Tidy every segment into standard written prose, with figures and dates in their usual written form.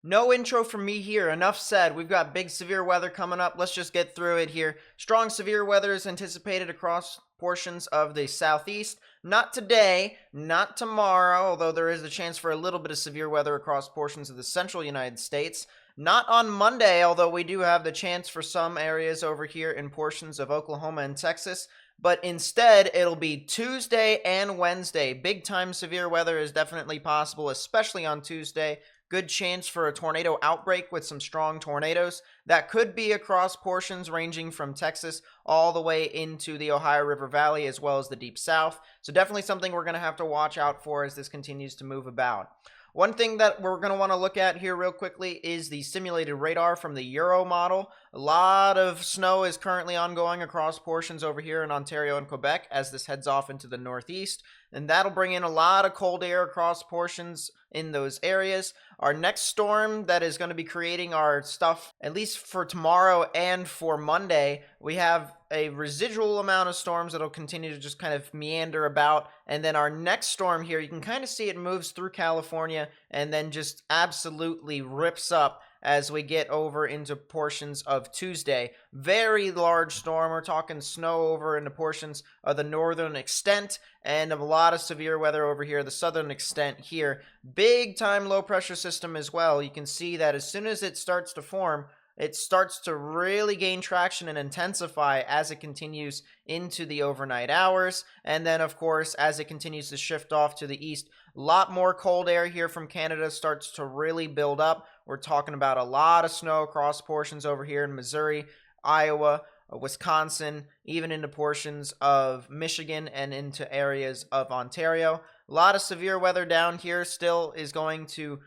No intro from me here. Enough said. We've got big severe weather coming up. Let's just get through it here. Strong severe weather is anticipated across portions of the southeast. Not today, not tomorrow, although there is a chance for a little bit of severe weather across portions of the central United States. Not on Monday, although we do have the chance for some areas over here in portions of Oklahoma and Texas. But instead, it'll be Tuesday and Wednesday. Big time severe weather is definitely possible, especially on Tuesday. Good chance for a tornado outbreak with some strong tornadoes that could be across portions ranging from Texas all the way into the Ohio River Valley as well as the deep south. So definitely something we're going to have to watch out for as this continues to move about. One thing that we're going to want to look at here real quickly is the simulated radar from the Euro model. A lot of snow is currently ongoing across portions over here in Ontario and Quebec as this heads off into the northeast, and that'll bring in a lot of cold air across portions in those areas. Our next storm that is going to be creating our stuff, at least for tomorrow and for Monday, we have a residual amount of storms that'll continue to just kind of meander about. And then our next storm here, you can kind of see it moves through California and then just absolutely rips up as we get over into portions of Tuesday. Very large storm. We're talking snow over into portions of the northern extent and a lot of severe weather over here, the southern extent here. Big time low pressure system as well. You can see that as soon as it starts to form, it starts to really gain traction and intensify as it continues into the overnight hours. And then, of course, as it continues to shift off to the east, a lot more cold air here from Canada starts to really build up. We're talking about a lot of snow across portions over here in Missouri, Iowa, Wisconsin, even into portions of Michigan and into areas of Ontario. A lot of severe weather down here still is going to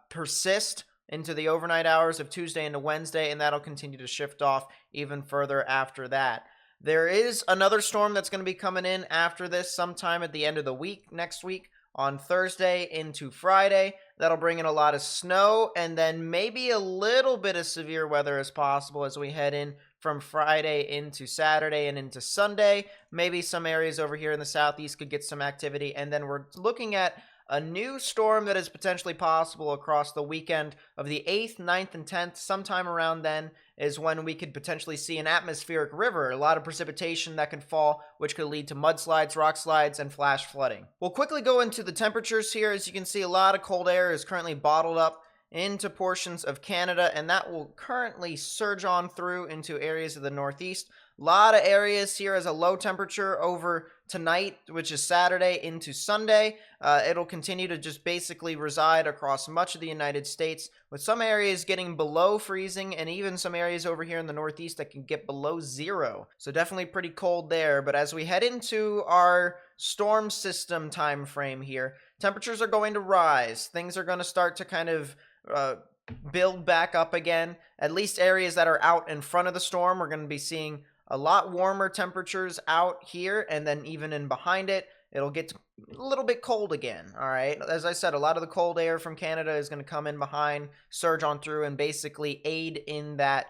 persist into the overnight hours of Tuesday into Wednesday, and that'll continue to shift off even further after that. There is another storm that's going to be coming in after this sometime at the end of the week, next week, on Thursday into Friday. That'll bring in a lot of snow and then maybe a little bit of severe weather as possible as we head in from Friday into Saturday and into Sunday. Maybe some areas over here in the southeast could get some activity, and then we're looking at a new storm that is potentially possible across the weekend of the 8th, 9th, and 10th. Sometime around then is when we could potentially see an atmospheric river, a lot of precipitation that could fall, which could lead to mudslides, rock slides, and flash flooding. We'll quickly go into the temperatures here. As you can see, a lot of cold air is currently bottled up into portions of Canada, and that will currently surge on through into areas of the northeast. A lot of areas here as a low temperature over tonight, which is Saturday into Sunday. It'll continue to just basically reside across much of the United States, with some areas getting below freezing and even some areas over here in the northeast that can get below zero. So definitely pretty cold there. But as we head into our storm system time frame here, temperatures are going to rise. Things are going to start to kind of build back up again. At least areas that are out in front of the storm, we're going to be seeing a lot warmer temperatures out here, and then even in behind it, it'll get a little bit cold again. All right, as I said, a lot of the cold air from Canada is going to come in behind, surge on through, and basically aid in that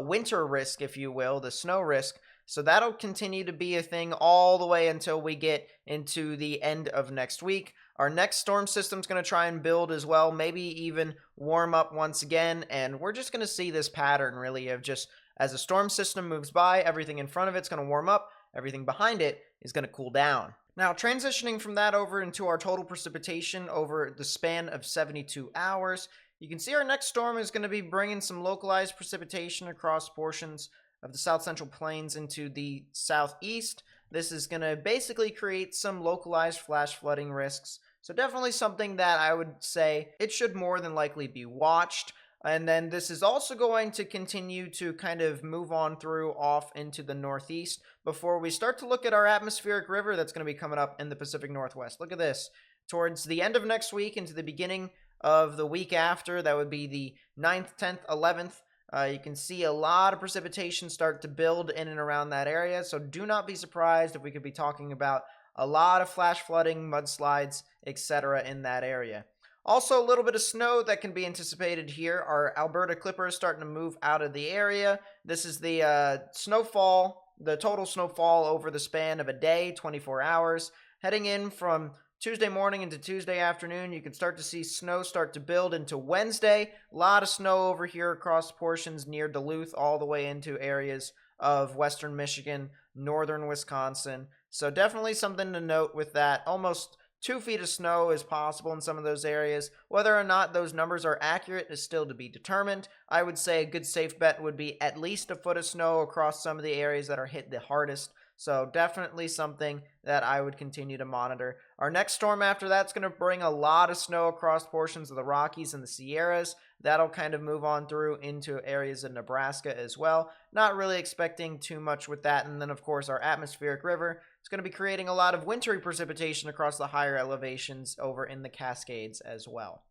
winter risk, if you will, the snow risk. So that'll continue to be a thing all the way until we get into the end of next week. Our next storm system's going to try and build as well, maybe even warm up once again, and we're just going to see this pattern really of just as a storm system moves by, everything in front of it's going to warm up, everything behind it is going to cool down. Now, transitioning from that over into our total precipitation over the span of 72 hours, you can see our next storm is going to be bringing some localized precipitation across portions of the south central plains into the southeast. This is going to basically create some localized flash flooding risks. So definitely something that I would say it should more than likely be watched. And then this is also going to continue to kind of move on through off into the northeast before we start to look at our atmospheric river that's going to be coming up in the Pacific Northwest. Look at this. Towards the end of next week into the beginning of the week after, that would be the 9th, 10th, 11th, you can see a lot of precipitation start to build in and around that area. So do not be surprised if we could be talking about a lot of flash flooding, mudslides, etc. in that area. Also, a little bit of snow that can be anticipated here. Our Alberta Clipper is starting to move out of the area. This is the snowfall, the total snowfall over the span of a day, 24 hours, heading in from Tuesday morning into Tuesday afternoon, you can start to see snow start to build into Wednesday. A lot of snow over here across portions near Duluth, all the way into areas of western Michigan, northern Wisconsin. So definitely something to note with that. Almost 2 feet of snow is possible in some of those areas. Whether or not those numbers are accurate is still to be determined. I would say a good safe bet would be at least a foot of snow across some of the areas that are hit the hardest. So definitely something that I would continue to monitor. Our next storm after that's going to bring a lot of snow across portions of the Rockies and the Sierras. That'll kind of move on through into areas of Nebraska as well. Not really expecting too much with that. And then, of course, our atmospheric river is going to be creating a lot of wintry precipitation across the higher elevations over in the Cascades as well.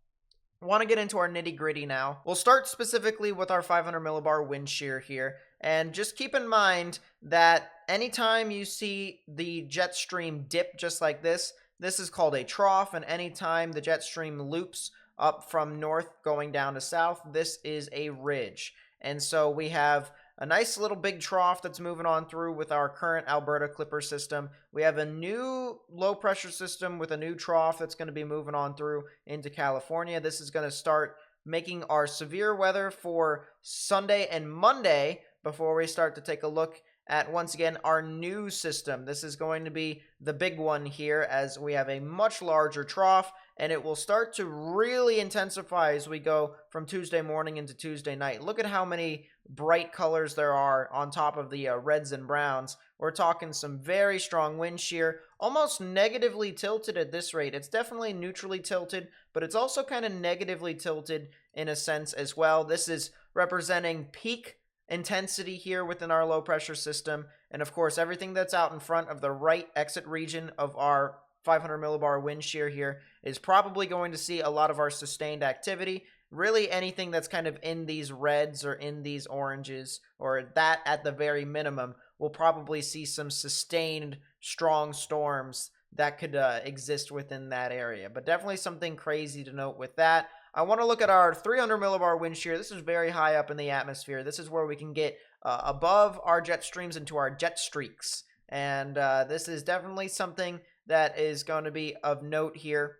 I want to get into our nitty gritty now. We'll start specifically with our 500 millibar wind shear here. And just keep in mind that anytime you see the jet stream dip just like this is called a trough. And anytime the jet stream loops up from north going down to south, this is a ridge. And so we have a nice little big trough that's moving on through with our current Alberta Clipper system. We have a new low pressure system with a new trough that's going to be moving on through into California. This is going to start making our severe weather for Sunday and Monday before we start to take a look at, once again, our new system. This is going to be the big one here as we have a much larger trough, and it will start to really intensify as we go from Tuesday morning into Tuesday night. Look at how many bright colors there are on top of the reds and browns. We're talking some very strong wind shear, almost negatively tilted at this rate. It's definitely neutrally tilted, but it's also kind of negatively tilted in a sense as well. This is representing peak intensity here within our low pressure system, and of course everything that's out in front of the right exit region of our 500 millibar wind shear here is probably going to see a lot of our sustained activity. Really anything that's kind of in these reds or in these oranges, or that at the very minimum, will probably see some sustained strong storms that could exist within that area. But definitely something crazy to note with that. I want to look at our 300 millibar wind shear. This is very high up in the atmosphere. This is where we can get above our jet streams into our jet streaks. And this is definitely something that is going to be of note here.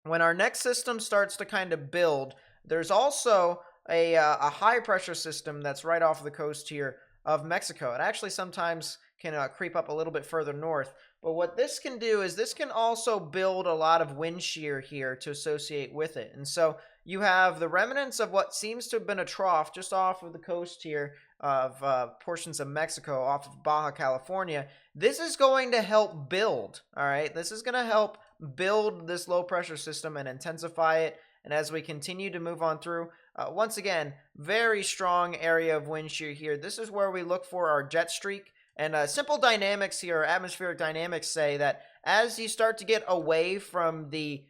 When our next system starts to kind of build, there's also a high pressure system that's right off the coast here of Mexico. It actually sometimes can creep up a little bit further north. But what this can do is this can also build a lot of wind shear here to associate with it. And so you have the remnants of what seems to have been a trough just off of the coast here of portions of Mexico, off of Baja California. This is going to help build, all right? This is going to help build this low pressure system and intensify it. And as we continue to move on through, once again, very strong area of wind shear here. This is where we look for our jet streak. And simple dynamics here, atmospheric dynamics, say that as you start to get away from the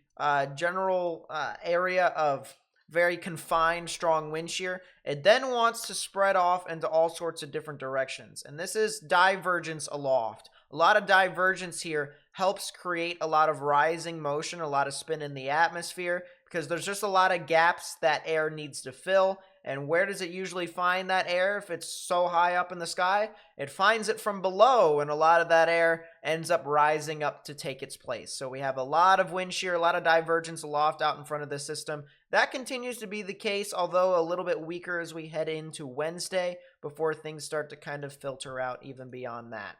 general area of very confined strong wind shear, it then wants to spread off into all sorts of different directions. And this is divergence aloft. A lot of divergence here helps create a lot of rising motion, a lot of spin in the atmosphere, because there's just a lot of gaps that air needs to fill. And where does it usually find that air if it's so high up in the sky? It finds it from below, and a lot of that air ends up rising up to take its place. So we have a lot of wind shear, a lot of divergence aloft out in front of the system. That continues to be the case, although a little bit weaker as we head into Wednesday before things start to kind of filter out even beyond that.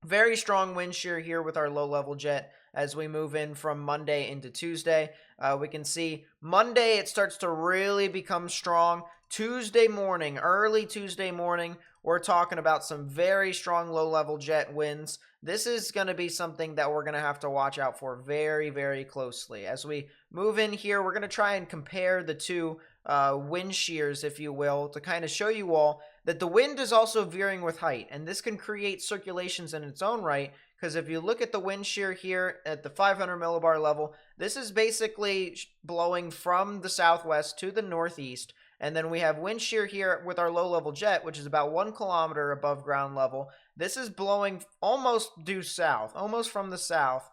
Very strong wind shear here with our low-level jet as we move in from Monday into Tuesday. We can see Monday it starts to really become strong. Tuesday morning, early Tuesday morning, we're talking about some very strong low-level jet winds. This is going to be something that we're going to have to watch out for very, very closely. As we move in here, we're going to try and compare the two wind shears, if you will, to kind of show you all that the wind is also veering with height, and this can create circulations in its own right, because if you look at the wind shear here at the 500 millibar level, this is basically blowing from the southwest to the northeast, and then we have wind shear here with our low-level jet, which is about 1 kilometer above ground level. This is blowing almost due south, almost from the south.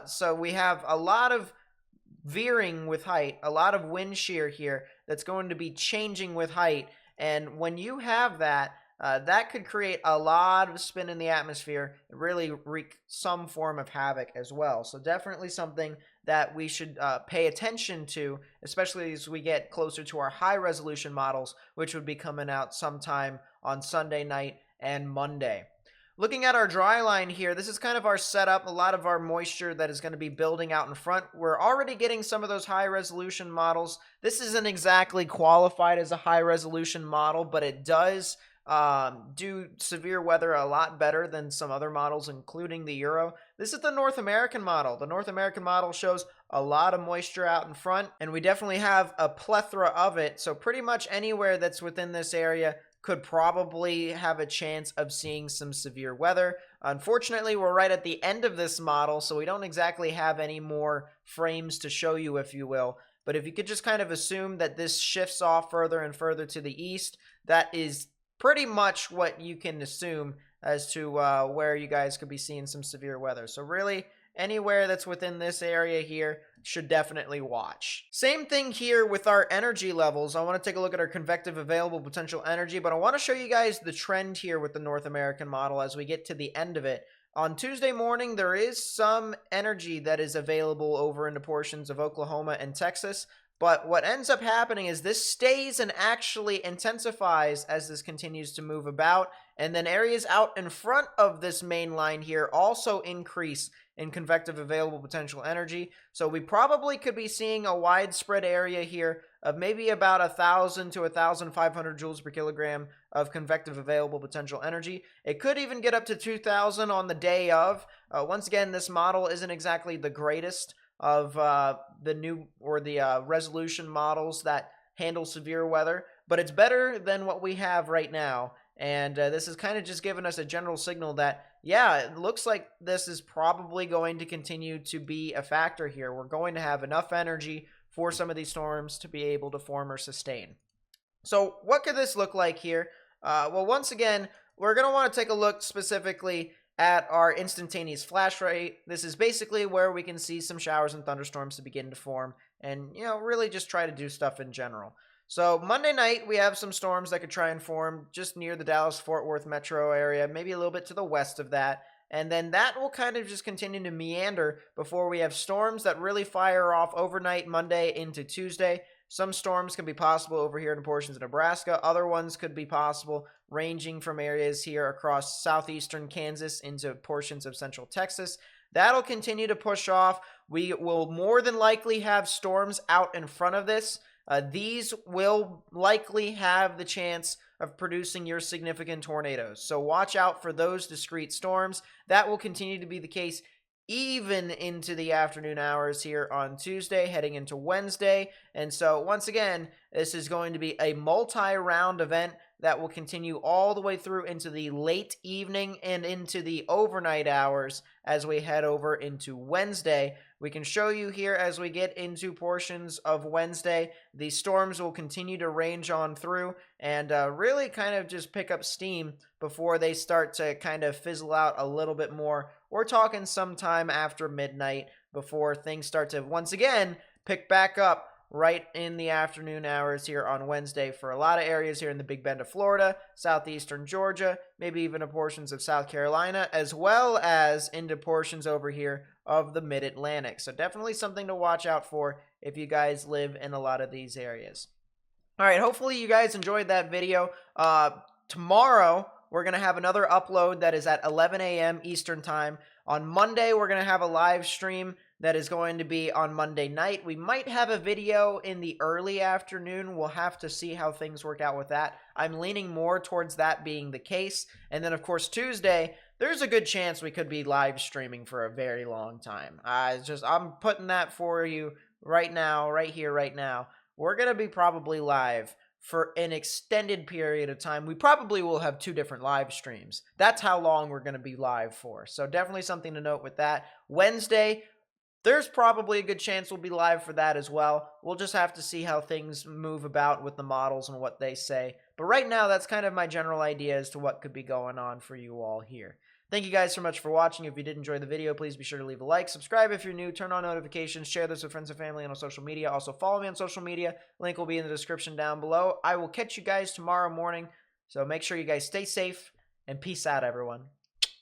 So we have a lot of veering with height, a lot of wind shear here that's going to be changing with height. And when you have that, that could create a lot of spin in the atmosphere and really wreak some form of havoc as well. So definitely something that we should pay attention to, especially as we get closer to our high resolution models, which would be coming out sometime on Sunday night and Monday. Looking at our dry line here, this is kind of our setup, a lot of our moisture that is going to be building out in front. We're already getting some of those high resolution models. This isn't exactly qualified as a high resolution model, but it does do severe weather a lot better than some other models, including the Euro. This is the North American model. The North American model shows a lot of moisture out in front, and we definitely have a plethora of it. So pretty much anywhere that's within this area could probably have a chance of seeing some severe weather. Unfortunately, we're right at the end of this model, so we don't exactly have any more frames to show you, if you will. But if you could just kind of assume that this shifts off further and further to the east, that is pretty much what you can assume as to where you guys could be seeing some severe weather. So really, anywhere that's within this area here should definitely watch. Same thing here with our energy levels. I want to take a look at our convective available potential energy, but I want to show you guys the trend here with the North American model as we get to the end of it. On Tuesday morning, there is some energy that is available over into portions of Oklahoma and Texas, but what ends up happening is this stays and actually intensifies as this continues to move about, and then areas out in front of this main line here also increase in convective available potential energy. So we probably could be seeing a widespread area here of maybe about 1,000 to 1,500 joules per kilogram of convective available potential energy. It could even get up to 2,000 on the day of. Once again, this model isn't exactly the greatest of the new or the resolution models that handle severe weather, but it's better than what we have right now. And this is kind of just giving us a general signal that, yeah, it looks like this is probably going to continue to be a factor here. We're going to have enough energy for some of these storms to be able to form or sustain. So what could this look like here? Well, once again, we're going to want to take a look specifically at our instantaneous flash rate. This is basically where we can see some showers and thunderstorms to begin to form and, really just try to do stuff in general. So Monday night, we have some storms that could try and form just near the Dallas-Fort Worth metro area, maybe a little bit to the west of that. And then that will kind of just continue to meander before we have storms that really fire off overnight Monday into Tuesday. Some storms can be possible over here in portions of Nebraska. Other ones could be possible ranging from areas here across southeastern Kansas into portions of central Texas. That'll continue to push off. We will more than likely have storms out in front of this. These will likely have the chance of producing your significant tornadoes. So watch out for those discrete storms. That will continue to be the case even into the afternoon hours here on Tuesday, heading into Wednesday. And so once again, this is going to be a multi-round event that will continue all the way through into the late evening and into the overnight hours as we head over into Wednesday. We can show you here as we get into portions of Wednesday, the storms will continue to range on through and really kind of just pick up steam before they start to kind of fizzle out a little bit more. We're talking sometime after midnight before things start to once again pick back up right in the afternoon hours here on Wednesday for a lot of areas here in the Big Bend of Florida, southeastern Georgia, maybe even to portions of South Carolina, as well as into portions over here of the Mid-Atlantic. So definitely something to watch out for if you guys live in a lot of these areas. All right, hopefully you guys enjoyed that video. Tomorrow, we're going to have another upload that is at 11 a.m. Eastern Time. On Monday, we're going to have a live stream that is going to be on Monday night. We might have a video in the early afternoon. We'll have to see how things work out with that. I'm leaning more towards that being the case. And then, of course, Tuesday, there's a good chance we could be live streaming for a very long time. I'm putting that for you right now, right here, right now. We're going to be probably live for an extended period of time. We probably will have 2 different live streams. That's how long we're going to be live for. So definitely something to note with that. Wednesday, there's probably a good chance we'll be live for that as well. We'll just have to see how things move about with the models and what they say. But right now, that's kind of my general idea as to what could be going on for you all here. Thank you guys so much for watching. If you did enjoy the video, please be sure to leave a like, subscribe if you're new, turn on notifications, share this with friends and family and on social media. Also follow me on social media. Link will be in the description down below. I will catch you guys tomorrow morning. So make sure you guys stay safe and peace out, everyone.